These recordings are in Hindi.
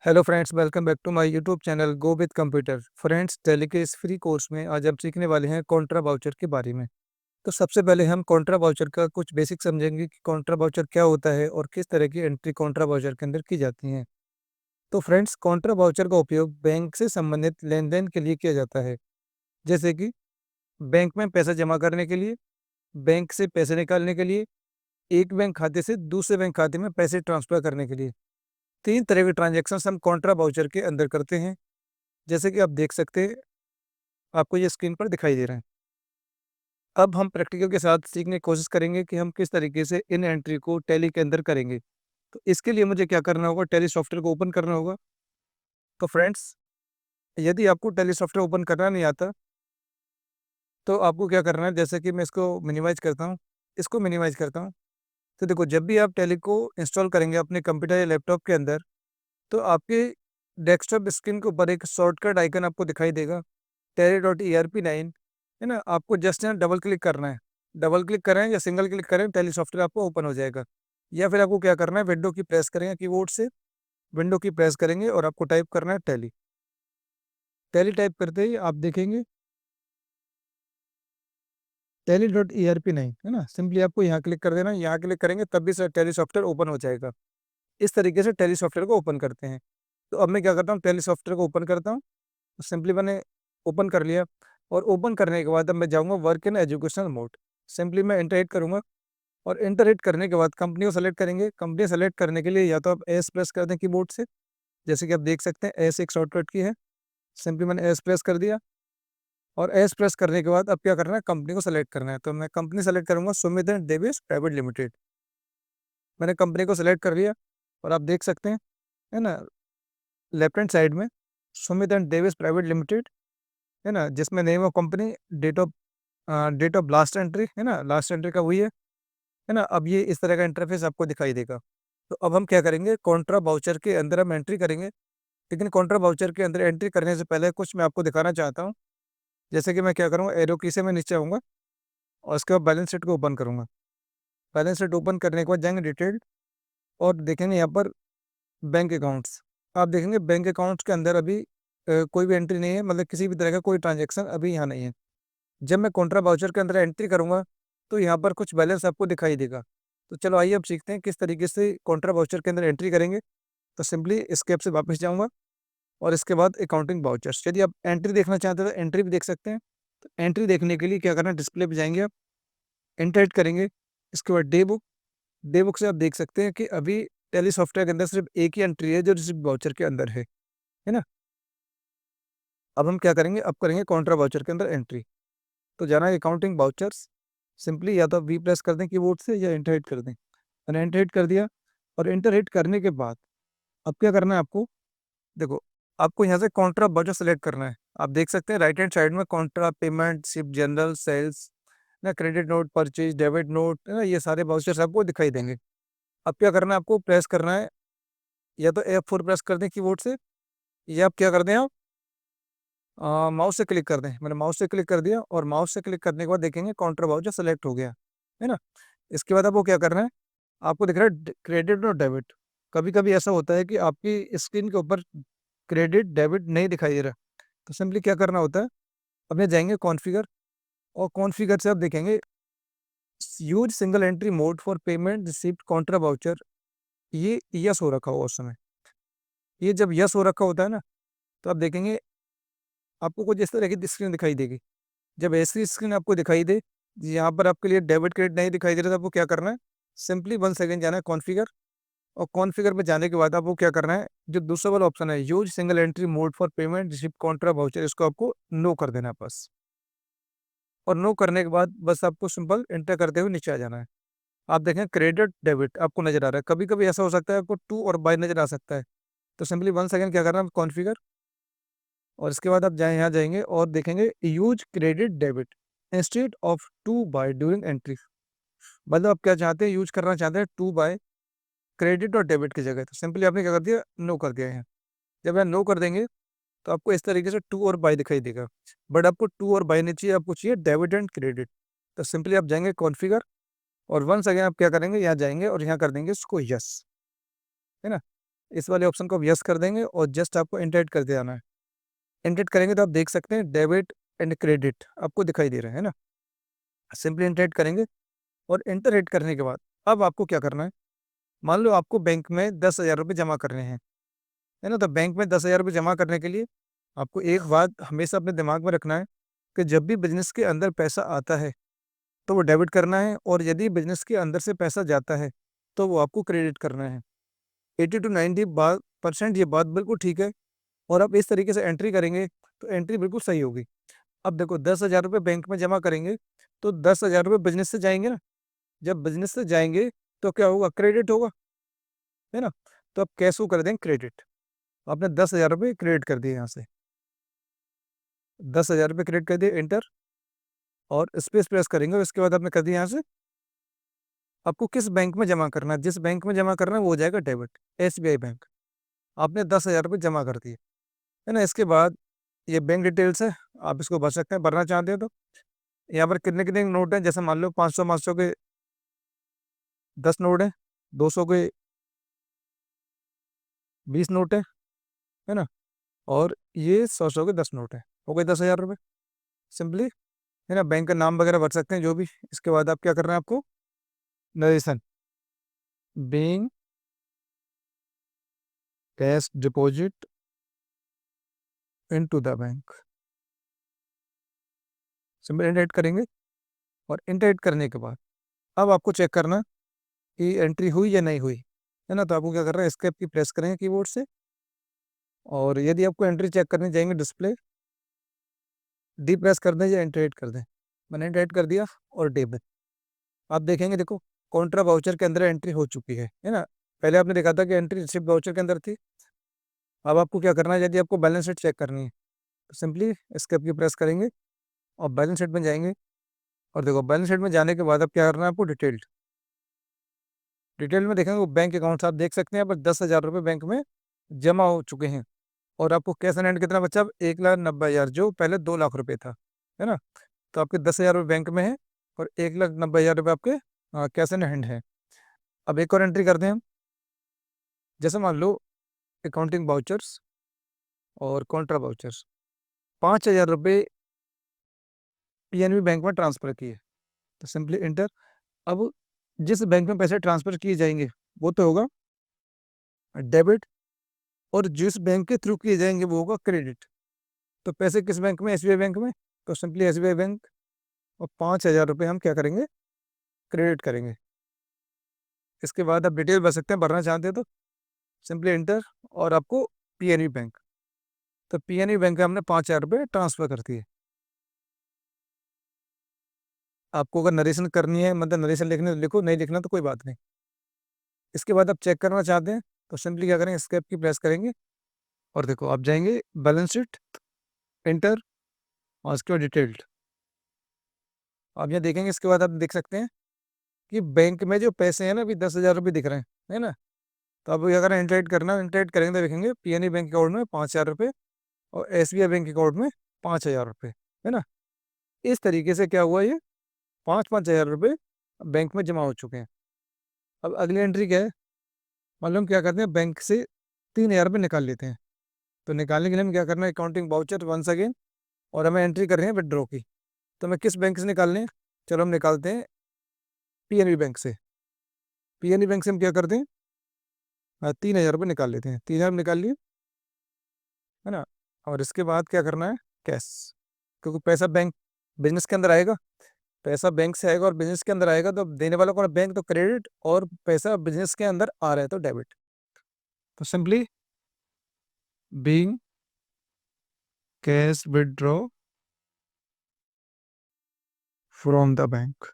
Hello friends, welcome back to my YouTube channel go with computer. Friends, Tally के इस फ्री कोर्स में आज हम सीखने वाले हैं कॉन्ट्रा वाउचर के बारे में। तो सबसे पहले हम कॉन्ट्रा वाउचर का कुछ बेसिक समझेंगे कि कॉन्ट्रा वाउचर क्या होता है और किस तरह की एंट्री कॉन्ट्रा वाउचर के अंदर की जाती हैं। तो फ्रेंड्स, कॉन्ट्रा वाउचर का उपयोग बैंक से संबंधित लेन देन के लिए किया जाता है, जैसे कि बैंक में पैसा जमा करने के लिए, बैंक से पैसे निकालने के लिए, एक बैंक खाते से दूसरे बैंक खाते में पैसे ट्रांसफर करने के लिए। तीन तरह के ट्रांजेक्शन हम कॉन्ट्रा वाउचर के अंदर करते हैं, जैसे कि आप देख सकते हैं, आपको ये स्क्रीन पर दिखाई दे रहा है। अब हम प्रैक्टिकल के साथ सीखने की कोशिश करेंगे कि हम किस तरीके से इन एंट्री को टैली के अंदर करेंगे। तो इसके लिए मुझे क्या करना होगा, टैली सॉफ्टवेयर को ओपन करना होगा। तो फ्रेंड्स, यदि आपको टैली सॉफ्टवेयर ओपन करना नहीं आता, तो आपको क्या करना है, जैसे कि मैं इसको मिनिमाइज़ करता हूँ, इसको मिनिमाइज़ करता हूँ। तो देखो, जब भी आप टैली को इंस्टॉल करेंगे अपने कंप्यूटर या लैपटॉप के अंदर, तो आपके डेस्कटॉप स्क्रीन के ऊपर एक शॉर्टकट आइकन आपको दिखाई देगा, tally.erp9, है ना? आपको जस्ट यहाँ डबल क्लिक करना है। डबल क्लिक करें या सिंगल क्लिक करें, टैली सॉफ्टवेयर आपको ओपन हो जाएगा। या फिर आपको क्या करना है, विंडो की प्रेस करेंगे कीबोर्ड से, विंडो की प्रेस करेंगे और आपको टाइप करना है टैली। टैली टाइप करते ही आप देखेंगे tally.erp9, है ना? सिंपली आपको यहाँ क्लिक कर देना है। यहाँ क्लिक करेंगे तब भी सर टैली सॉफ्टवेयर ओपन हो जाएगा। इस तरीके से टैली सॉफ्टवेयर को ओपन करते हैं। तो अब मैं क्या करता हूँ, टैली सॉफ्टवेयर को ओपन करता हूँ। सिंपली मैंने ओपन कर लिया और ओपन करने के बाद अब मैं जाऊँगा work in educational mode. Simply मैं एंटर हिट करूँगा और एंटर हिट करने के बाद कंपनी को सेलेक्ट करेंगे। कंपनी सेलेक्ट करने के लिए या तो आप एस प्रेस कर दें कीबोर्ड से, जैसे कि आप देख सकते हैं एस एक शॉर्टकट की है। सिंपली मैंने एस प्रेस कर दिया और एस प्रेस करने के बाद अब क्या करना है, कंपनी को सेलेक्ट करना है। तो मैं कंपनी सेलेक्ट करूँगा Sumit and Davis private limited. मैंने कंपनी को सेलेक्ट कर लिया और आप देख सकते हैं, है ना, लेफ्ट हैंड साइड में Sumit and Davis private limited, है ना, जिसमें name of company, date of last entry, है ना, लास्ट एंट्री का वही है ना। अब ये इस तरह का इंटरफेस आपको दिखाई देगा। तो अब हम क्या करेंगे, कॉन्ट्रा वाउचर के अंदर हम एंट्री करेंगे। लेकिन कॉन्ट्रा वाउचर के अंदर एंट्री करने से पहले कुछ मैं आपको दिखाना चाहता हूँ। जैसे कि मैं क्या करूँगा, एरो की से मैं नीचे आऊँगा और उसके बाद बैलेंस शीट को ओपन करूँगा। बैलेंस शीट ओपन करने के बाद जाएंगे डिटेल और देखेंगे यहाँ पर बैंक अकाउंट्स। आप देखेंगे बैंक अकाउंट्स के अंदर अभी कोई भी एंट्री नहीं है, मतलब किसी भी तरह का कोई ट्रांजेक्शन अभी यहाँ नहीं है। जब मैं कॉन्ट्रा वाउचर के अंदर एंट्री करूँगा, तो यहाँ पर कुछ बैलेंस आपको दिखाई देगा। तो चलो आइए अब सीखते हैं किस तरीके से कॉन्ट्रा वाउचर के अंदर एंट्री करेंगे। तो सिंपली एस्केप से वापस जाऊँगा और इसके बाद अकाउंटिंग वाउचर्स। यदि आप एंट्री देखना चाहते हैं तो एंट्री भी देख सकते हैं। तो एंट्री देखने के लिए क्या करना है, डिस्प्ले पे जाएँगे आप, एंटर हिट करेंगे। इसके बाद डे बुक से आप देख सकते हैं कि अभी टैली सॉफ्टवेयर के अंदर सिर्फ एक ही एंट्री है जो रिसिप्ट वाउचर के अंदर है ना? अब हम क्या करेंगे, अब करेंगे कॉन्ट्रा वाउचर के अंदर एंट्री। तो जाना है अकाउंटिंग वाउचर्स। सिंपली या तो वी प्रेस कर दें कीबोर्ड से या एंटर हिट कर दें। मैंने एंटर हिट कर दिया और एंटर हिट करने के बाद अब क्या करना है आपको, देखो, आपको यहाँ से कॉन्ट्रा वाउचर सेलेक्ट करना है। आप देख सकते हैं राइट हैंड साइड में कॉन्ट्रा, पेमेंट, शिप, जनरल, सेल्स, ना, credit note, purchase, debit note, है ना, ये सारे वाउचर्स आपको दिखाई देंगे। अब क्या करना है, आपको प्रेस करना है, या तो F4 प्रेस कर दें कीबोर्ड से, या आप क्या कर दें, आप माउस से क्लिक कर दें। मैंने माउस से क्लिक कर दिया और माउस से क्लिक करने के बाद देखेंगे काउंटर वाउचर सेलेक्ट हो गया, है ना। इसके बाद आपको क्या करना है, आपको दिख रहा है क्रेडिट और डेबिट। कभी कभी ऐसा होता है कि आपकी स्क्रीन के ऊपर क्रेडिट डेबिट नहीं दिखाई दे रहा। तो सिंपली क्या करना होता है, अपने जाएंगे कॉन्फ़िगर और कॉन्फ़िगर से आप देखेंगे use single entry mode for payment receipt counter voucher, ये यस हो रखा होगा उस समय। ये जब यस हो रखा होता है ना, तो आप देखेंगे आपको कुछ इस तरह की स्क्रीन दिखाई देगी। जब ऐसी स्क्रीन आपको दिखाई दे, यहाँ पर आपके लिए डेबिट क्रेडिट नहीं दिखाई दे रहा, तो आपको क्या करना है, सिंपली 1 सेकंड जाना है कॉन्फ़िगर और कॉन्फ़िगर में जाने के बाद आपको क्या करना है, जो दूसरा वाला ऑप्शन है use single entry mode for payment receipt counter voucher, इसको आपको नो कर देना है बस। और नो करने के बाद बस आपको सिंपल एंटर करते हुए नीचे आ जाना है। आप देखें क्रेडिट डेबिट आपको नजर आ रहा है। कभी कभी ऐसा हो सकता है आपको टू और बाय नजर आ सकता है। तो सिंपली 1 सेकंड क्या करना है, कॉन्फ़िगर और इसके बाद आप जाए यहाँ जाएंगे और देखेंगे use credit debit instead of to by during entry. मतलब आप क्या चाहते हैं, यूज करना चाहते हैं टू बाय क्रेडिट और डेबिट की जगह। तो सिंपली आपने क्या कर दिया, नो कर दिया है। जब आप नो कर देंगे तो आपको इस तरीके से टू और बाय दिखाई देगा। बट आपको टू और बाय नहीं चाहिए, आपको चाहिए डेबिट एंड क्रेडिट। तो सिंपली आप जाएंगे कॉन्फ़िगर और वंस अगेन आप क्या करेंगे, यहाँ जाएंगे और यहाँ कर देंगे इसको यस, है ना। इस वाले ऑप्शन को आप यस कर देंगे और जस्ट आपको एंटर कर देना है। एंटर करेंगे तो आप देख सकते हैं डेबिट एंड क्रेडिट आपको दिखाई दे रहा है ना। सिंपली एंटर करेंगे और एंटर करने के बाद अब आपको क्या करना है, मान लो आपको बैंक में 10,000 रुपये जमा करने हैं, है ना। तो बैंक में 10,000 रुपये जमा करने के लिए आपको एक बात हमेशा अपने दिमाग में रखना है कि जब भी बिजनेस के अंदर पैसा आता है तो वो डेबिट करना है, और यदि बिजनेस के अंदर से पैसा जाता है तो वो आपको क्रेडिट करना है। 80 to 90% ये बात बिल्कुल ठीक है, और आप इस तरीके से एंट्री करेंगे तो एंट्री बिल्कुल सही होगी। अब देखो 10,000 रुपये बैंक में जमा करेंगे तो 10,000 रुपये बिजनेस से जाएंगे ना। जब बिजनेस से जाएंगे तो क्या होगा, क्रेडिट होगा, है ना। तो आप कैश को कर देंगे क्रेडिट। आपने 10,000 रुपये क्रेडिट कर दिए, यहाँ से 10,000 रुपये क्रेडिट कर दिए, एंटर और स्पेस प्रेस करेंगे और इसके बाद आपने कर दिया यहाँ से। आपको किस बैंक में जमा करना है, जिस बैंक में जमा करना है वो हो जाएगा डेबिट, SBI बैंक। आपने 10,000 रुपये जमा कर दिए, है ना। इसके बाद ये बैंक डिटेल्स है, आप इसको भर सकते हैं भरना चाहते हैं तो। यहाँ पर कितने कितने नोट हैं, जैसे मान लो 500 के 10 नोट हैं, 200 के 20 नोट है ना, और ये 100 के 10 नोट है। हो गए 10,000 रुपये सिंपली, है ना। बैंक का नाम वगैरह भर सकते हैं जो भी। इसके बाद आप क्या करना है, आपको narration being cash deposit into the bank, simple inter करेंगे। और इंटर करने के बाद अब आपको चेक करना कि एंट्री हुई या नहीं हुई, है ना। तो आपको क्या करना है, एस्केप की प्रेस करेंगे कीबोर्ड से, और यदि आपको एंट्री चेक करने जाएंगे डिस्प्ले डी प्रेस कर दें या एंटर कर दें। मैंने एंटर कर दिया और डेबिट। आप देखेंगे, देखो कॉन्ट्रा वाउचर के अंदर एंट्री हो चुकी है ना। पहले आपने देखा था कि एंट्री रिसिप्ट वाउचर के अंदर थी। अब आपको क्या करना है, यदि आपको बैलेंस शीट चेक करनी है तो सिंपली एस्केप की प्रेस करेंगे और बैलेंस शीट में जाएंगे। और देखो बैलेंस शीट में जाने के बाद अब क्या करना है, आपको डिटेल में देखेंगे वो बैंक अकाउंट्स आप देख सकते हैं। यहाँ पर 10,000 रुपये बैंक में जमा हो चुके हैं, और आपको कैश एंड हैंड कितना बचा, अब 1,90,000, जो पहले 2 लाख रुपये था, है ना। तो आपके 10,000 रुपये बैंक में है और 1,90,000 रुपये आपके कैश एंड हैंड है। अब एक और एंट्री करते हैं हम, जैसे मान लो अकाउंटिंग वाउचर्स और कॉन्ट्रा वाउचर्स 5,000 रुपये PNB बैंक में ट्रांसफर किए, तो सिंपली इंटर। अब जिस बैंक में पैसे ट्रांसफर किए जाएंगे वो तो होगा डेबिट, और जिस बैंक के थ्रू किए जाएंगे वो होगा क्रेडिट। तो पैसे किस बैंक में, SBI बैंक में, तो सिंपली SBI बैंक, और 5,000 रुपये हम क्या करेंगे, क्रेडिट करेंगे। इसके बाद आप डिटेल भर सकते हैं भरना चाहते हैं तो सिंपली इंटर, और आपको PNB बैंक, तो PNB बैंक में हमने 5,000 रुपये ट्रांसफर कर दिए। आपको अगर नरेशन करनी है, मतलब नरेशन लिखने तो लिखो, नहीं लिखना तो कोई बात नहीं। इसके बाद आप चेक करना चाहते हैं तो सिंपली क्या करेंगे, एस्केप की प्रेस करेंगे और देखो आप जाएंगे बैलेंस शीट, इंटर, और उसके बाद डिटेल्ड। आप यहाँ देखेंगे, इसके बाद आप देख सकते हैं कि बैंक में जो पैसे हैं ना, अभी 10,000 रुपये दिख रहे हैं, है ना। तो अब अगर इंटरेक्ट करना, इंटरेक्ट करेंगे तो देखेंगे PNB बैंक अकाउंट में 5,000 रुपये और SBI बैंक अकाउंट में 5,000 रुपये, है ना। इस तरीके से क्या हुआ, ये 5,000 रुपये बैंक में जमा हो चुके हैं। अब अगली एंट्री क्या है, मालूम क्या करते हैं, बैंक से 3,000 रुपये निकाल लेते हैं। तो निकालने के लिए हमें क्या करना है, अकाउंटिंग वाउचर वंस अगेन, और हमें एंट्री कर रहे हैं विड्रॉ की। तो हमें किस बैंक से निकालने हैं, चलो हम निकालते हैं PNB बैंक से। PNB बैंक से हम क्या करते हैं, 3,000 रुपये निकाल लेते हैं। 3,000 निकाल लिए, है ना। और इसके बाद क्या करना है, कैश, क्योंकि पैसा बैंक बिजनेस के अंदर आएगा, पैसा बैंक से आएगा और बिजनेस के अंदर आएगा, तो देने वाला कौन है, बैंक, तो क्रेडिट, और पैसा बिजनेस के अंदर आ रहा है तो डेबिट। तो simply being cash withdraw from the bank.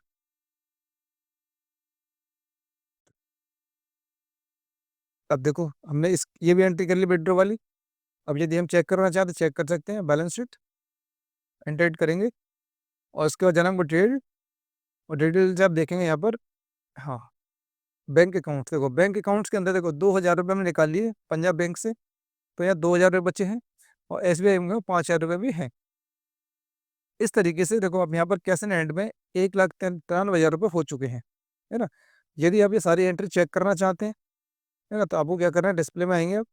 अब देखो हमने इस ये भी एंट्री कर ली विड्रॉ वाली। अब यदि हम चेक करना चाहते चेक कर सकते हैं, बैलेंस शीट एंटर करेंगे और उसके बाद जनाब डिटेल, और डिटेल से आप देखेंगे यहाँ पर, हाँ, बैंक अकाउंट, देखो बैंक अकाउंट्स के अंदर देखो 2,000 रुपये हमने निकाल लिए पंजाब बैंक से, तो यहाँ 2,000 रुपये बचे हैं, और SBI में 5,000 रुपये भी हैं। इस तरीके से देखो अब यहाँ पर कैश एंड हैंड में 1,93,000 रुपये हो चुके हैं, है ना। यदि आप ये सारी एंट्री चेक करना चाहते हैं, है ना। तो आपको क्या करना है, डिस्प्ले में आएंगे आप,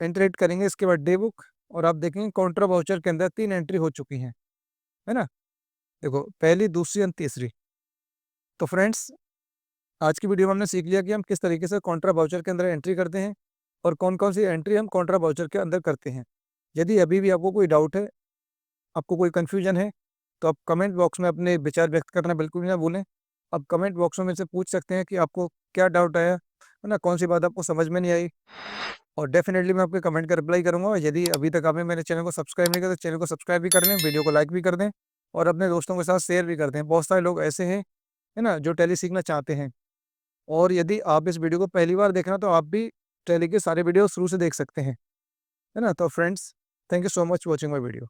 एंटर करेंगे, इसके बाद डे बुक, और आप देखेंगे काउंटर वाउचर के अंदर 3 एंट्री हो चुकी हैं, है ना। देखो, पहली, दूसरी और तीसरी। तो फ्रेंड्स, आज की वीडियो में हमने सीख लिया कि हम किस तरीके से काउंटर वाउचर के अंदर एंट्री करते हैं और कौन कौन सी एंट्री हम काउंटर वाउचर के अंदर करते हैं। यदि अभी भी आपको कोई डाउट है, आपको कोई कन्फ्यूजन है, तो आप कमेंट बॉक्स में अपने विचार व्यक्त करना बिल्कुल भी ना भूलें। आप कमेंट बॉक्स में मुझसे पूछ सकते हैं कि आपको क्या डाउट आया, है ना, कौन सी बात आपको समझ में नहीं आई, और डेफिनेटली मैं आपके कमेंट का रिप्लाई करूंगा। और यदि अभी तक आपने मेरे चैनल को सब्सक्राइब नहीं किया तो चैनल को सब्सक्राइब भी कर लें, वीडियो को लाइक भी कर दें, और अपने दोस्तों के साथ शेयर भी कर दें। बहुत सारे लोग ऐसे हैं, है ना, जो टैली सीखना चाहते हैं। और यदि आप इस वीडियो को पहली बार देख रहे हैं तो आप भी टैली के सारे वीडियो शुरू से देख सकते हैं, है ना। तो friends, thank you so much watching my video.